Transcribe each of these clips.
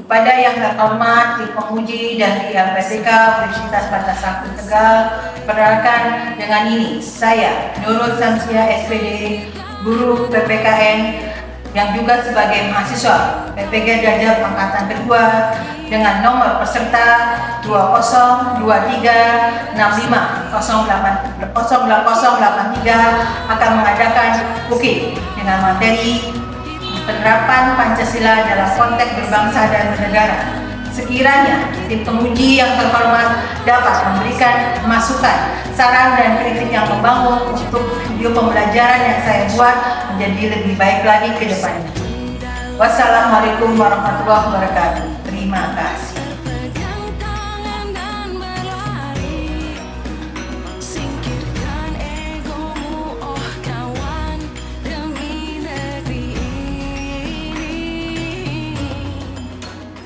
Kepada yang terhormat Tim Penguji dari LPTK Universitas Pancasila Tegal, perkenalkan dengan ini saya Nurul Samsia SPD, guru PPKN yang juga sebagai mahasiswa PPG Darjat Angkatan Kedua dengan nomor peserta 2023650883 akan mengadakan UKI dengan materi penerapan Pancasila dalam konteks berbangsa dan bernegara. Sekiranya tim penguji yang terhormat dapat memberikan masukan, saran dan kritik yang membangun untuk video pembelajaran yang saya buat menjadi lebih baik lagi ke depannya. Wassalamualaikum warahmatullahi wabarakatuh. Terima kasih.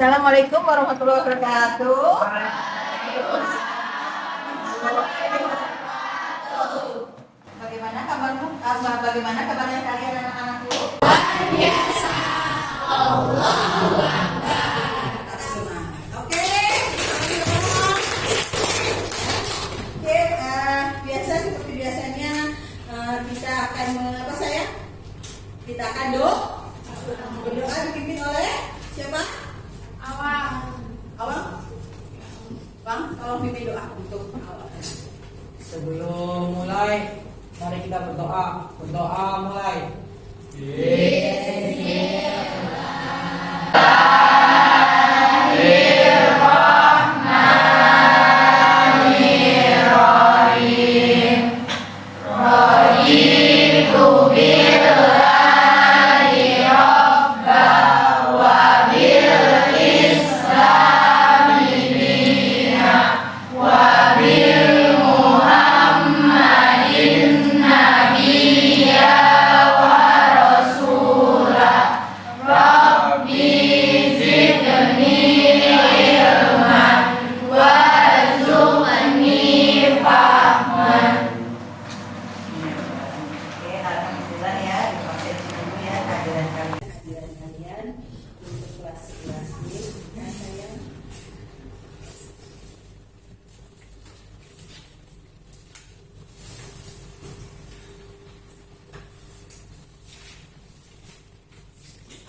Assalamualaikum warahmatullahi wabarakatuh. Bagaimana kabarmu? Bagaimana kabarnya kalian anak-anakku? Biasa. Allahu Akbar. Oke. Biasa seperti biasanya kita akan apa saya? Kita akan berdoa dipimpin oleh siapa? Awang, Bang, tolong pimpin doa untuk awal. Sebelum mulai, mari kita berdoa. Berdoa mulai.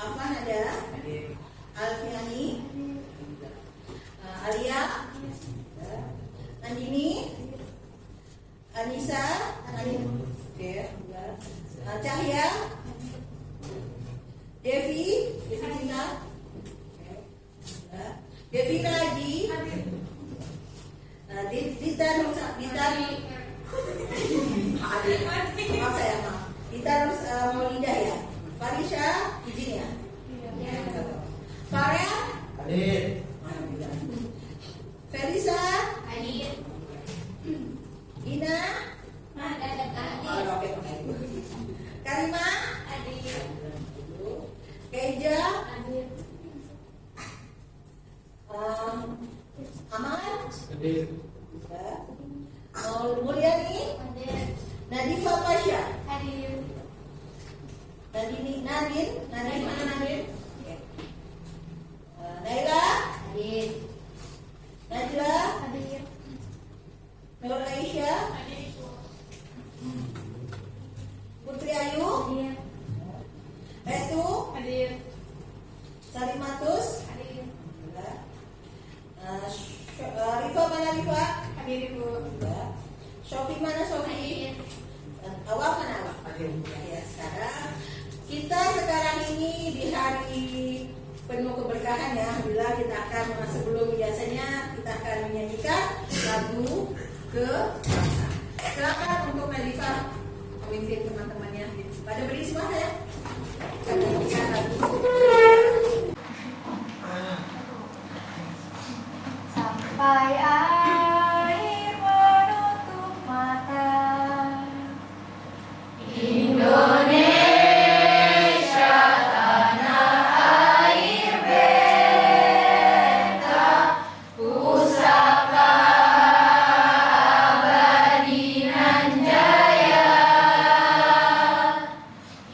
Afan ada, Alfiani, Alia, Andini, Anissa, Cahya, Devi, Tina, Devi lagi, Dita, maaf saya maaf, Dita Maulida ya, Farisha, izin ya. Farel, Hadir. Felisa, Hadir. Ina, Hadir. Karima, Hadir. Keja, Hadir. Ahmad, Hadir. Mulyani, Hadir. Nadifa Pasha, Hadir. Nadine, mana Nadine? Naila, Hadir. Najla, Hadir. Nur Aisyah, Putri Ayu, Hadir. Restu, Hadir. Salimatus, Hadir. Rifa mana Rifa? Hadir, Ibu. Sofi mana Sofi? Awak mana awak? Ya, sekarang ini di hari penuh keberkahan ya, alhamdulillah kita akan sebelum biasanya kita akan menyanyikan lagu kebangsaan. Silakan untuk Nadifa memimpin teman-temannya. Pada beri semua ya. Kita nyanyikan lagu. Sampai air menutup mata, Indonesia tanah air beta, pusaka abadi nan jaya.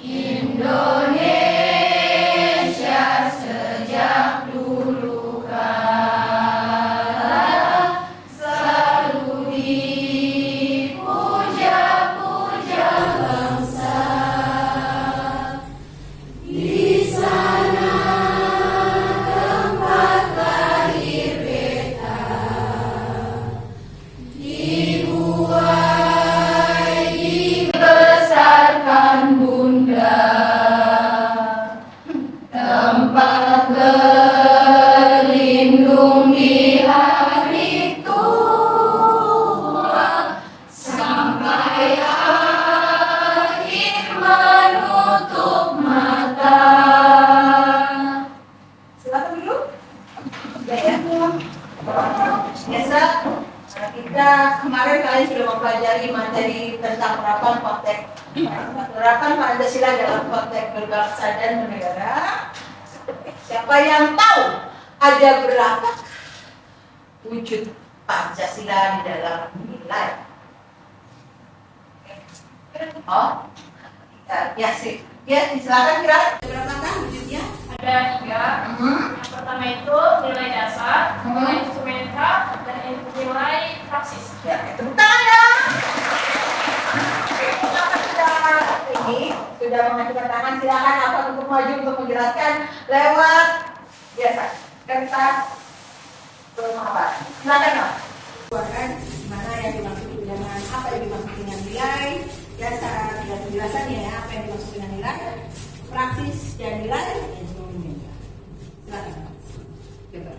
Indonesia dulu. Ya. Biasa kita kemarin kalian sudah mempelajari materi tentang penerapan Pancasila dalam konteks berbangsa dan bernegara. Siapa yang tahu ada berapa wujud Pancasila di dalam nilai? Oh, ya sih. Ya, silakan kira. Berapakah wujudnya? Ada 3. Yang pertama itu nilai dasar, nilai instrumental, dan nilai praksis. Ya, tepuk tangan ya. Apa ini sudah mengajukan tangan, silakan apa untuk maju untuk menjelaskan lewat biasa kertas apa? Silakan Pak. Buatkan mana yang dimaksud dengan apa yang dimaksud dengan nilai dasar dan penjelasannya ya, apa yang dimaksud dengan nilai praksis dan nilai instrumental. Silakan Pak. Coba.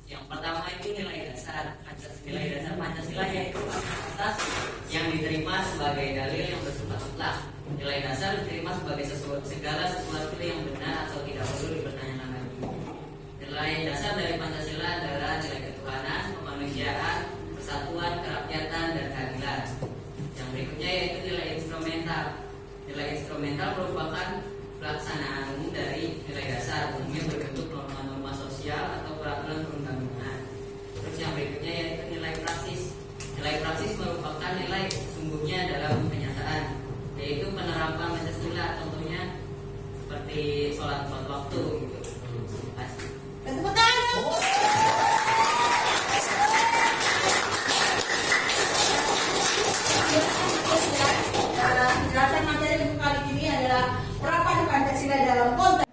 Yang pertama itu nilai dasar Pancasila yaitu asas yang diterima sebagai dalil yang bersifat mutlak. Nilai dasar diterima sebagai segala sesuatu yang benar atau tidak perlu dipertanyakan lagi. Nilai dasar dari Pancasila adalah nilai ketuhanan, kemanusiaan, persatuan, kerakyatan, dan keadilan. Yang berikutnya yaitu nilai instrumental. Nilai instrumental merupakan pelaksanaan umum dari nilai dasar, umumnya berbentuk norma-norma sosial atau peraturan perundang-undangan. Terus yang berikutnya yaitu nilai praksis. Nilai praksis merupakan nilai sesungguhnya dalam kenyataan, yaitu penerapan Pancasila, contohnya seperti sholat tepat waktu gitu. Tepuk tangan. Penjelasan materi buku kali ini adalah penerapan Pancasila dalam konteks.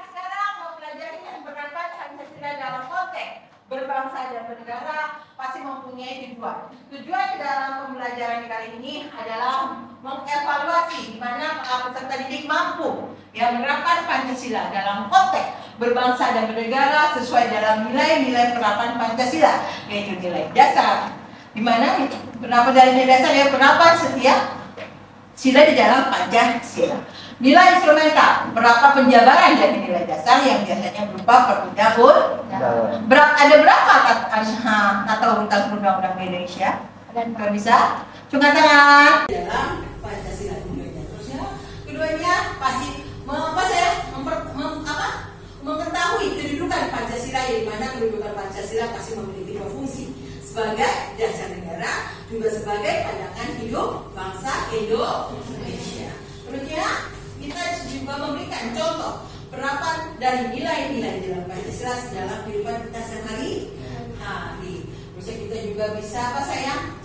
Sekarang mempelajari yang penerapan Pancasila dalam konteks berbangsa dan bernegara pasti mempunyai tujuan. Tujuan dalam pembelajaran kali ini adalah mengevaluasi di mana para peserta didik mampu yang menerapkan Pancasila dalam konteks berbangsa dan bernegara sesuai dalam nilai-nilai penerapan Pancasila, yaitu nilai dasar. Di mana penerapan dari nilai dasar ya penerapan setiap sila di dalam Pancasila. Nilai instrumental, berapa penjabaran dari nilai dasar yang biasanya berupa perundang-undangan. Ada berapa kata urutan perundang-undang di Indonesia? Kalau bisa, cungkan tangan. Dalam Pancasila keduanya. Terusnya, keduanya pasti mengetahui kedudukan Pancasila, yang mana kedudukan Pancasila pasti memiliki dua fungsi sebagai dasar negara, juga sebagai pandangan hidup bangsa Indonesia. Terusnya, kita juga memberikan contoh penerapan dari nilai-nilai dalam Pancasila dalam kehidupan kita sehari-hari. Terus kita juga bisa apa sayang?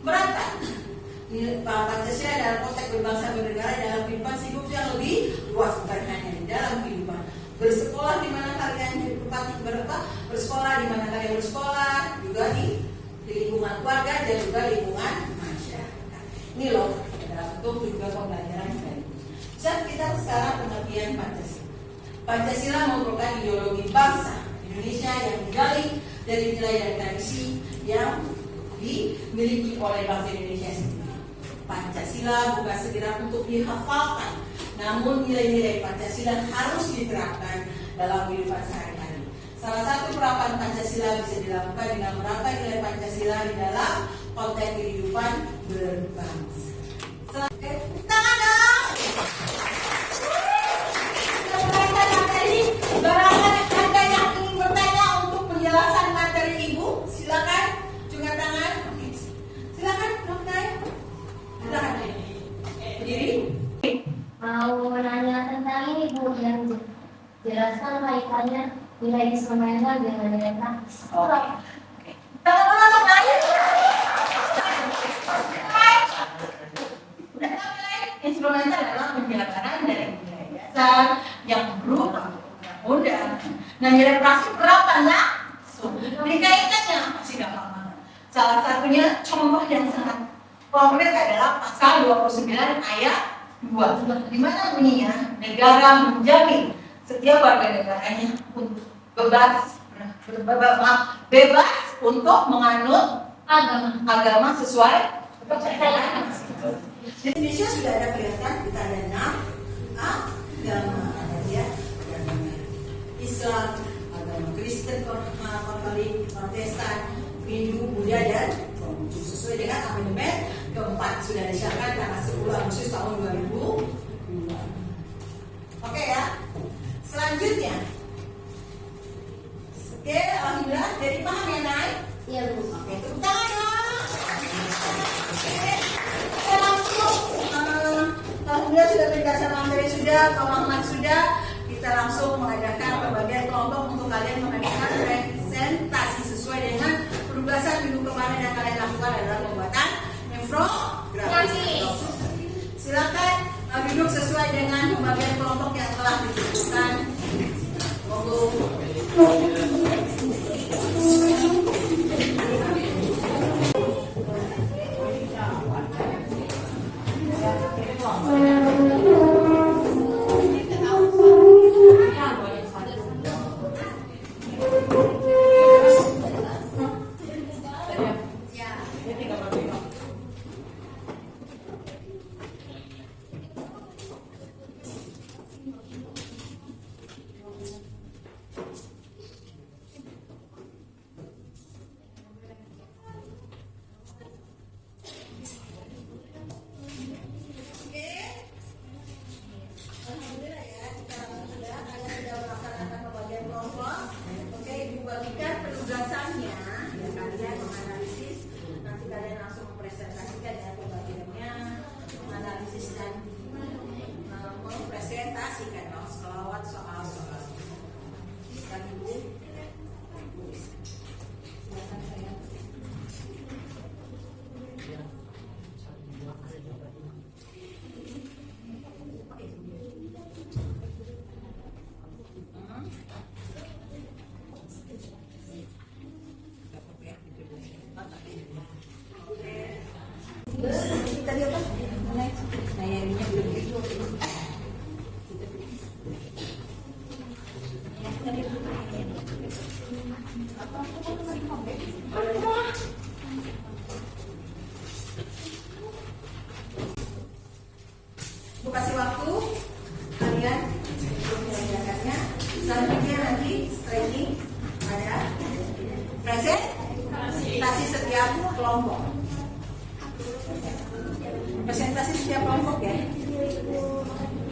Menerapkan Pancasila dalam konteks berbangsa bernegara dalam kehidupan hidup yang lebih luas, bukan hanya di dalam kehidupan bersekolah di mana kalian bersekolah di mana kalian bersekolah, juga di lingkungan keluarga dan juga lingkungan masyarakat. Ini loh untuk juga pembelajaran baik. Kita sekarang pengertian Pancasila. Pancasila merupakan ideologi bangsa Indonesia yang menggali dari nilai dan tradisi yang dimiliki oleh bangsa Indonesia sendiri. Pancasila bukan sekedar untuk dihafalkan, namun nilai-nilai Pancasila harus diterapkan dalam kehidupan sehari-hari. Salah satu penerapan Pancasila bisa dilakukan dengan menerapkan nilai Pancasila di dalam konteks kehidupan berbangsa. Berdiri. Mau nanya tentang ini Bu, yang jelaskan kaitannya nilai instrumental dengan nilai praktis. Oke. Tangan anak naik. Udah tahu nilai instrumental adalah penjelasan dari nilai dasar yang berupa undang. Nah, nilai praktis berapa nak? Dikaitkannya masih gampang banget. Salah satunya contoh yang sangat konkret adalah pasal 29 ayat 2, di mana bunyinya negara menjamin setiap warga negaranya bebas untuk menganut agama sesuai kepercayaan masing-masing. Di Indonesia sudah ada kelihatan kita ada 6 agama, ya, agama Islam, agama Kristen, Katolik, Protestan, Hindu, Buddha, dan Konghucu. Sesuai dengan amandemen keempat sudah disahkan tanggal 10 Agustus tahun 2002. Oke ya. Selanjutnya, oke, alhamdulillah, dari paham ya naik? Iya Bu. Oke, tepuk tangan dong. Oke, kita langsung, alhamdulillah sudah berdasar materi sudah, pemahaman sudah, kita langsung mengadakan pembagian kelompok untuk kalian mengadakan presentasi sesuai dengan penugasan minggu kemarin yang kalian lakukan adalah pembuatan infografis. Silakan duduk sesuai dengan pembagian kelompok yang telah ditentukan. Tadi apa? Sayangnya belum itu. Bu kasih waktu kalian untuk mengerjakannya. Selanjutnya nanti training ada presentasi setiap kelompok. Presentasi setiap kelompok ya.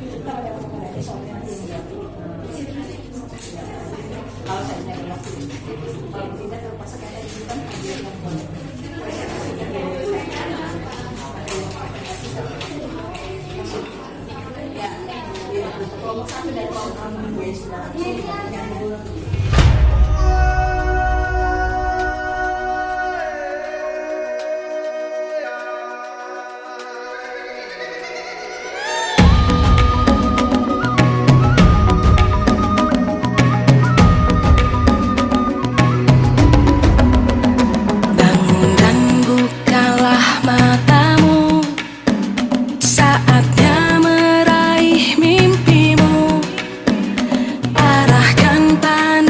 Kita pada mengenai soalnya nanti kalau saya tidak waktu, kalau tidak terpaksa kita dibutuhkan kegiatan ya, kelompok satu dan kelompok dua sudah yang dulu. Arahkan pandang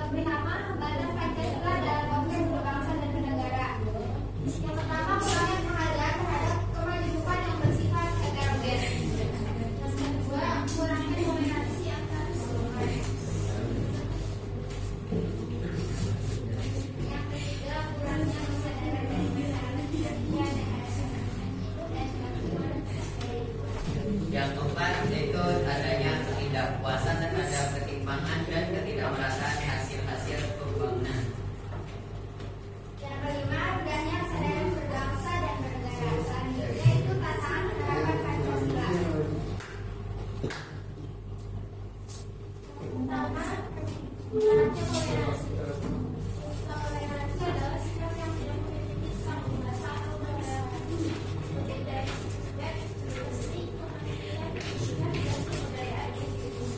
Pertama, Badan Pancasila dalam konteks berbangsa dan bernegara. Yang pertama, merupakan penghargaan terhadap kemajuan yang bersifat heterogen. Yang kedua, mengurangi dominasi antar golongan. Yang ketiga, kurangnya kesadaran dan perbedaan Yang keempat yaitu adanya ketidakpuasan terhadap ketimpangan dan ketidakmerataan hasil-hasil pembangunan. Yang kelima, rendahnya kesadaran berbangsa dan bernegara. Selanjutnya itu tantangan penerapan Pancasila. Pertama, menolaknya toleransi. Toleransi adalah sikap yang tidak memiliki satu bahasa atau negara. Seperti dari sudut bersih, kemandirian, dan kebudayaan.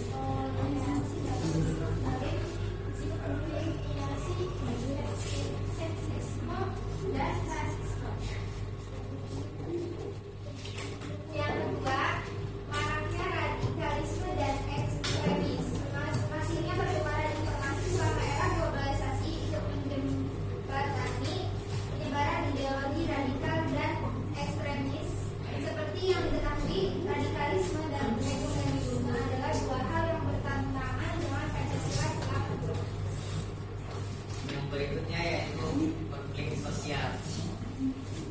Toleransi dalam berbagai sikap eliminasi, seksisme, dan rasisme. Yang kedua, maraknya radikalisme dan ekstremis. Masihnya perkembangan informasi selama era globalisasi untuk menjembatani penyebaran ideologi radikal dan ekstremis. Seperti yang diketahui, radikalisme dan ekstremisme adalah dua hal yang bertentangan dengan Pancasila secara utuh. Yang berikutnya yaitu konflik sosial.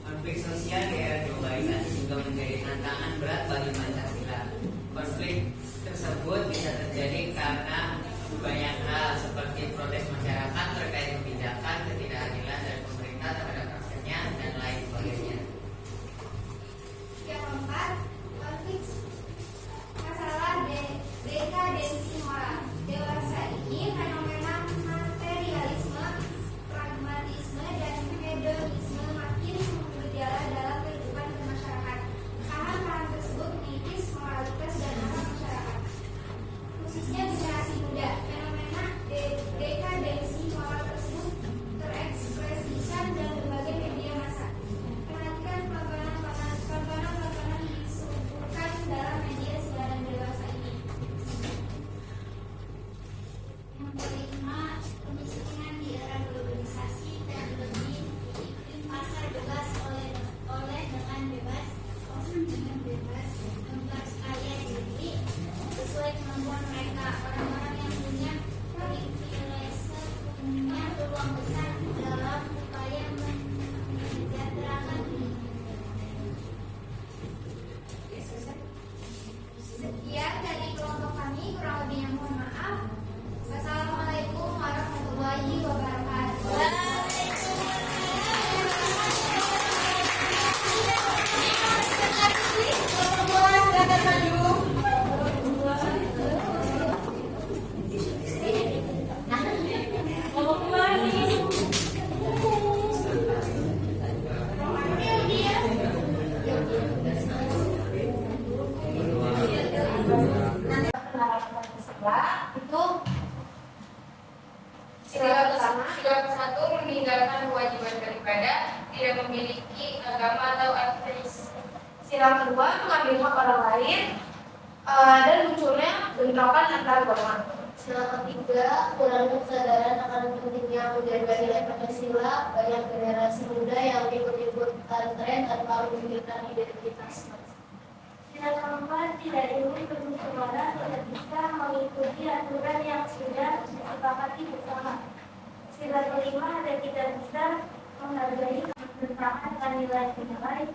Konflik sosial di era globalisasi juga menjadi tantangan berat bagi Pancasila. Konflik tersebut bisa terjadi karena banyak hal seperti protes masyarakat terkait kebijakan, ketidakadilan dari pemerintah terhadap rakyatnya, dan lain sebagainya. Yang keempat, konflik masalah dekadensi moral. Dewasa ini fenomena materialisme, pragmatisme, dan hedonisme makin bergejala dalam kehidupan bermasyarakat. Paham-paham tersebut menipis moralitas dan akal masyarakat, khususnya generasi muda. Fenomena dekadensi moral tersebut terekspresikan dalam berbagai media massa. Perhatikan tontonan disuguhkan dalam media siaran dewasa ini. Yang kelima, kemiskinan di era globalisasi dan lebih iklim pasar bebas oleh dengan bebas memperkaya diri sesuai kemampuan mereka. Orang-orang yang punya privilege punya peluang besar dalam upaya mensejahterakan diri. Sekian dari kelompok kami, kurang lebihnya mohon maaf. Wassalamualaikum warahmatullahi wabarakatuh. Itu sila ke-1 meninggalkan kewajiban beribadah, tidak memiliki agama atau ateis. Sila kedua mengambil hak orang lain dan munculnya bentrokan antar golongan. Sila ketiga, kurangnya kesadaran akan pentingnya menjaga nilai Pancasila. Banyak generasi muda yang ikut-ikutan tren tanpa memikirkan identitas. Sila keempat, tidak ingin bermusyawarah, tidak bisa mengikuti aturan yang sudah disepakati bersama. Sila kelima, dan tidak bisa menghargai bertahan nilai-nilai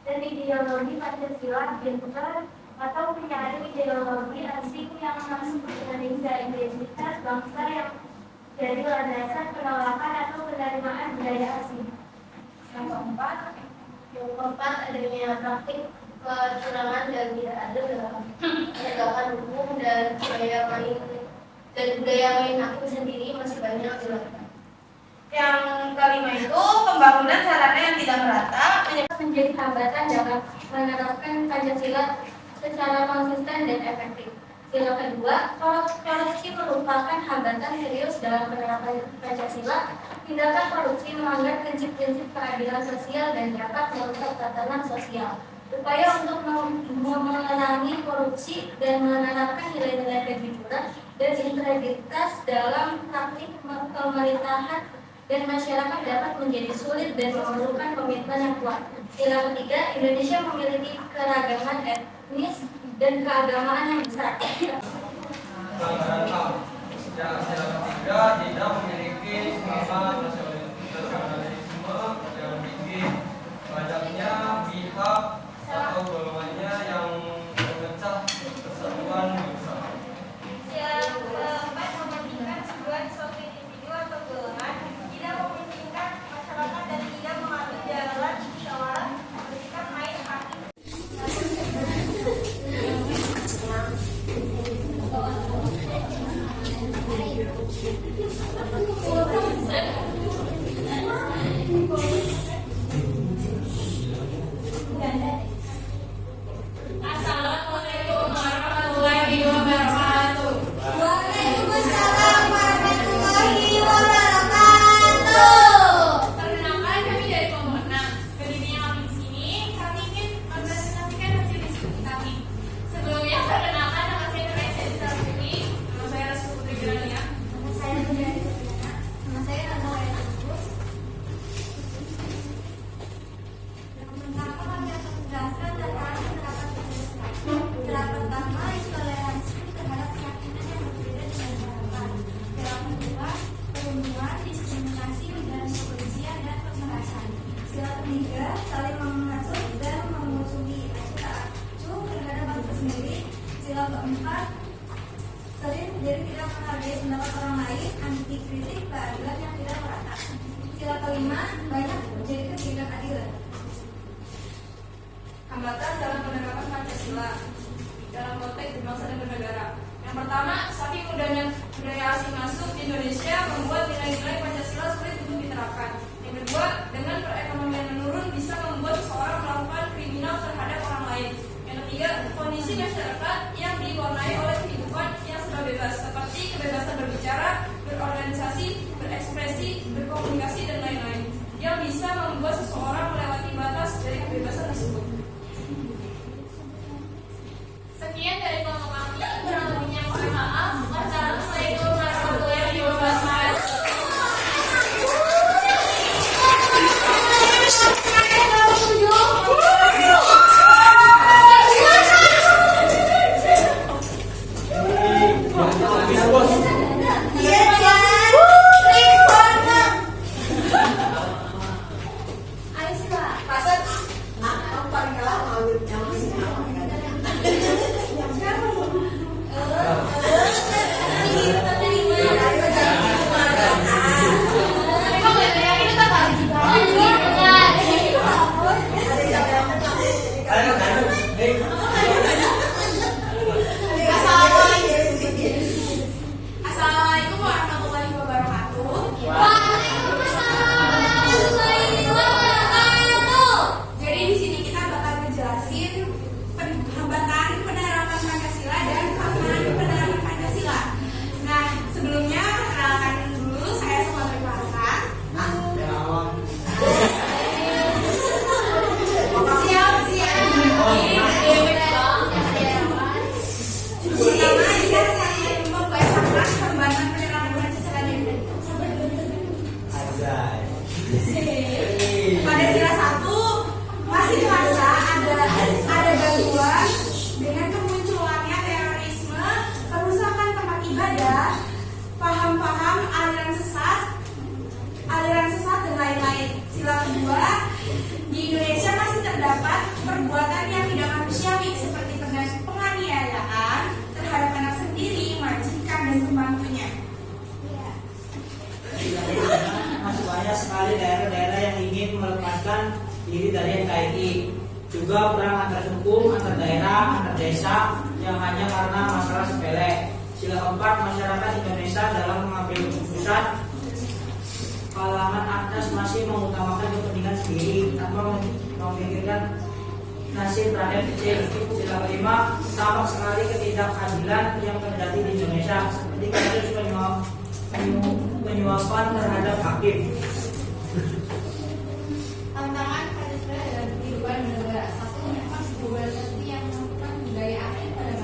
dan ideologi Pancasila pintar atau mencari ideologi asing yang masuk dengan identitas bangsa yang jadi landasan penolakan atau penerimaan budaya asing. Yang keempat adanya praktik kecurangan dan tidak adil dalam penegakan hukum dan budaya main hakim sendiri masih banyak dilakukan. Yang kelima itu pembangunan sarana yang tidak merata Menjadi hambatan dalam menerapkan Pancasila secara konsisten dan efektif. Sila kedua, korupsi merupakan hambatan serius dalam penerapan Pancasila. Tindakan korupsi melanggar prinsip-prinsip keadilan sosial dan dapat merusak tatanan sosial. Upaya untuk memenangi korupsi korupsi dan menanamkan nilai-nilai kejujuran dan integritas dalam praktik pemerintahan dan masyarakat dapat menjadi sulit dan memerlukan komitmen yang kuat. Sila ketiga, Indonesia memiliki keragaman etnis dan keagamaan yang besar. Pelanggaran HAM. Sila ketiga tidak memiliki semangat nasionalisme yang tinggi, banyaknya pihak atau golongannya yang memecah persatuan bangsa. Yang keempat, mementingkan tujuan suatu individu atau golongan, tidak mementingkan masyarakat dan tidak mengambil jalan musyawarah bersikap main hakim. Assalamualaikum warahmatullahi wabarakatuh. Waalaikumsalam warahmatullahi wabarakatuh. Perkenalkan, kami dari kelompok 6. Berdirinya kami di sini, kami ingin mempresentasikan hasil diskusi kami. Sebelumnya, perkenalkan nama saya Teresa Istarfili, nama saya Rasul Putri Gerania. Nama saya Putri Gerania. Nama saya Rana Wayana Agus. Yang pertama kami akan menjelaskan tentang penerapan Pancasila. Cara pertama, intoleransi terhadap keyakinan yang berbeda dengan harapan. Cara kedua, perlindungan, diskriminasi, dan kebencian dan kekerasan. Sila ketiga, saling mengasuh dan memusuhi tak acuh terhadap bangsa sendiri. Sila keempat, sering jadi tidak menghargai pendapat orang lain, anti kritik, keadilan yang tidak merata. Sila kelima, banyak menjadi ketidakadilan. Hambatan dalam penerapan Pancasila dalam konteks berbangsa dan bernegara. Yang pertama, saking mudahnya budaya asing masuk di Indonesia membuat nilai-nilai Pancasila sulit untuk diterapkan. Yang kedua, dengan perekonomian menurun bisa membuat seseorang melakukan kriminal terhadap orang lain. Yang ketiga, kondisi masyarakat yang diwarnai oleh kehidupan yang serba bebas, seperti kebebasan berbicara, berorganisasi, berekspresi, berkomunikasi, dan lain-lain, yang bisa membuat seseorang melewati batas dari kebebasan tersebut. Sekian dari kelompok kami, kurang lebihnya mohon maaf. Wassalamualaikum warahmatullahi wabarakatuh. Ayo sila. Assalamualaikum warahmatullahi wabarakatuh. Jadi di sini kita bakal ngejelasin hambatan penerapan Pancasila dan tantangan penerapan Pancasila. Nah, sebelumnya perkenalkan dulu saya semua berkelasan. Pertama, jika saya membacakan hambatan penerapan Pancasila dan pada sila 1 masih terasa ada gangguan dengan kemunculannya terorisme, kerusakan tempat ibadah, paham-paham aliran sesat dan lain-lain. Sila kedua, di Indonesia masih terdapat perbuatan yang tidak manusiawi seperti penganiayaan terhadap anak sendiri, majikan, dan pembantunya. Masih banyak sekali daerah-daerah yang ingin melepaskan diri dari NKRI. Juga perang antar suku, antar daerah, antar desa yang hanya karena masalah sepele. Sila keempat, masyarakat Indonesia dalam mengambil keputusan kalangan atas masih mengutamakan kepentingan sendiri tanpa memikirkan nasib rakyat kecil. Sila kelima, tampak sekali ketidakadilan yang terjadi di Indonesia, seperti kasus penyuapan terhadap hakim. Tantangan Pancasila dalam kehidupan bernegara. 1. Globalisasi yang melakukan budaya asing pada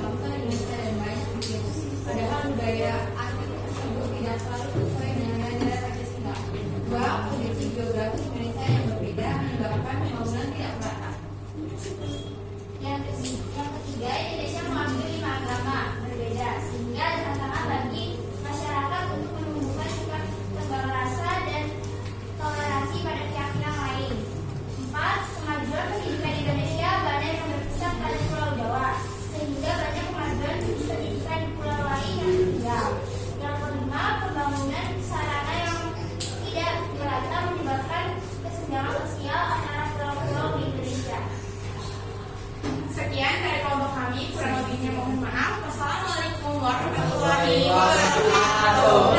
warahmatullahi wabarakatuh.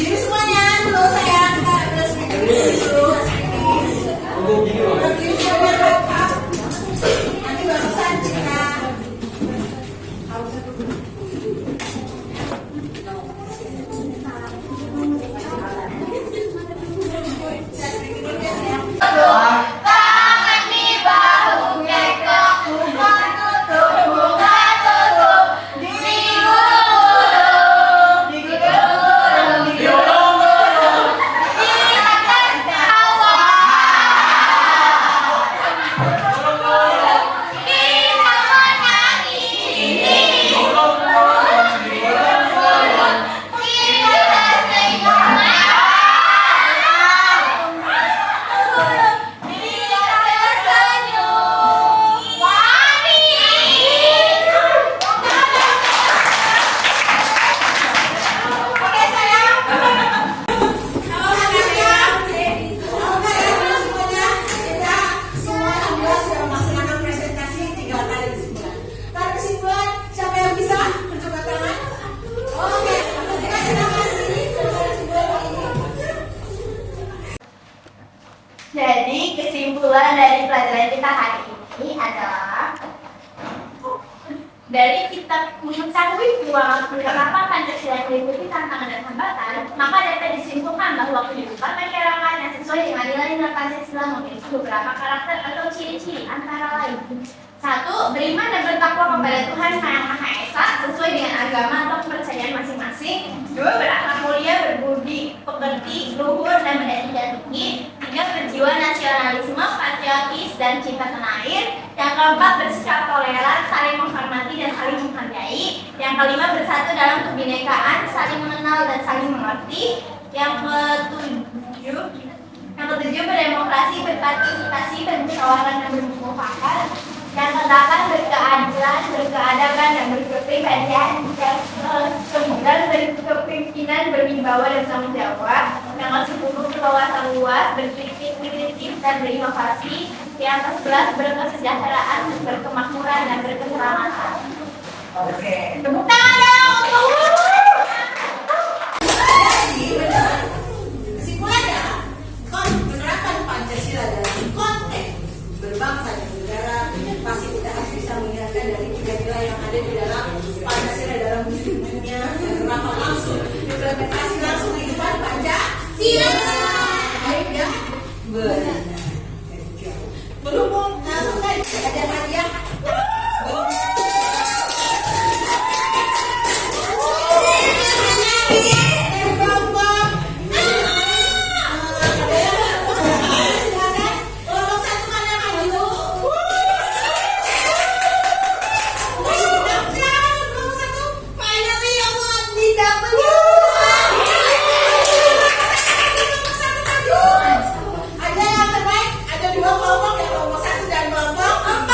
Jadi semuanya dulu saya udah speaker dulu. Nanti barusan kita Tangan di bahu ngekok, buka tutup, buka tutup, digulung, digulung, digulung, dimakan tawa. Kita menangis, kita Jadi kesimpulan dari pelajaran kita hari ini adalah dari kita mengetahui peluang penerapan Pancasila yang meliputi tantangan dan hambatan, maka dapat disimpulkan bahwa kehidupan masyarakat yang sesuai dengan nilai-nilai Pancasila memiliki beberapa karakter atau ciri-ciri antara lain. 1. Beriman dan bertakwa kepada Tuhan Yang Maha Esa sesuai dengan agama atau kepercayaan masing-masing. 2. Berakhlak mulia, berbudi, pekerti, luhur, dan bernilai tinggi. 3. Berjiwa nasionalisme, patriotis, dan cinta tanah air. Yang keempat, bersikap toleran, saling menghormati dan saling menghargai. Yang kelima, bersatu dalam kebinekaan, saling mengenal dan saling mengerti. Yang ketujuh, berdemokrasi, berpartisipasi, bermusyawarah dan bermufakat. Yang kedelapan, berkeadilan, berkeadaban, dan berkepribadian. Yang kesembilan, berkepemimpinan, berwibawa dan tanggung jawab. Yang ke-10, berwawasan luas, berkritik, dan berinovasi. Yang ke-11, berkesejahteraan, berkemakmuran, dan berkeselamatan. Oke. Tepuk tangan dong untuk Jadi benar. Kesimpulannya, penerapan Pancasila dalam konteks berbangsa dan negara pasti kita harus bisa menghindarkan dari tiga nilai yang ada di dalam Pancasila dalam wujudnya penerapan langsung, implementasi langsung di depan Pancasila. Baik ya, benar. Berhubung langsung tadi ada hadiah. Ada yang terbaik, ada dua kelompok, yang kelompok 1 dan kelompok 4.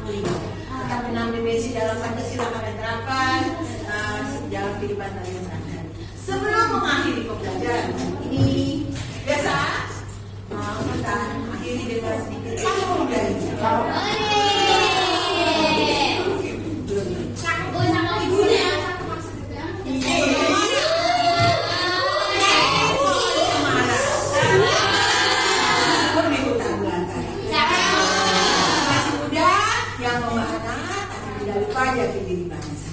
kuliah. Tetapi 6 dimensi dalam Pancasila kami terapkan dalam kehidupan kalian sehari-hari. Sebelum mengakhiri pembelajaran ini, biasa kita akhiri dengan sedikit panggung dari yang memahami tapi tidak lupa jati diri bangsa.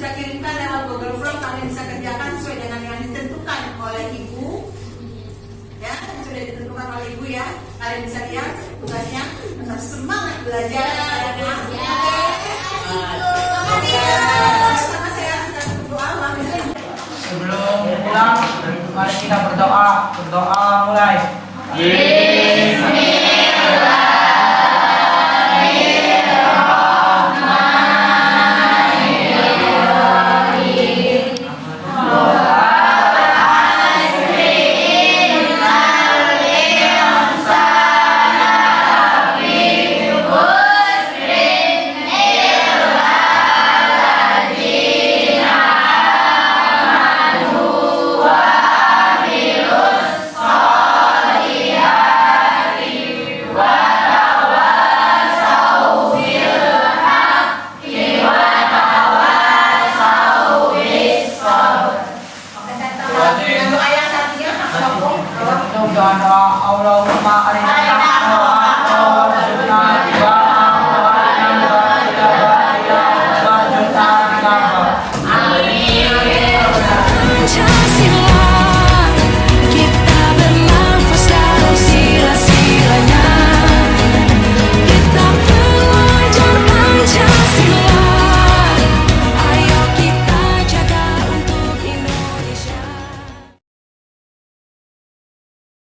Sudah kirimkan lewat Google Form, kalian bisa kerjakan sesuai dengan yang ditentukan oleh ibu, ya, sudah ditentukan oleh ibu ya. Kalian bisa lihat tugasnya, tetap semangat belajar. Sama saya kita berdoa. Sebelum pulang, mari kita berdoa mulai.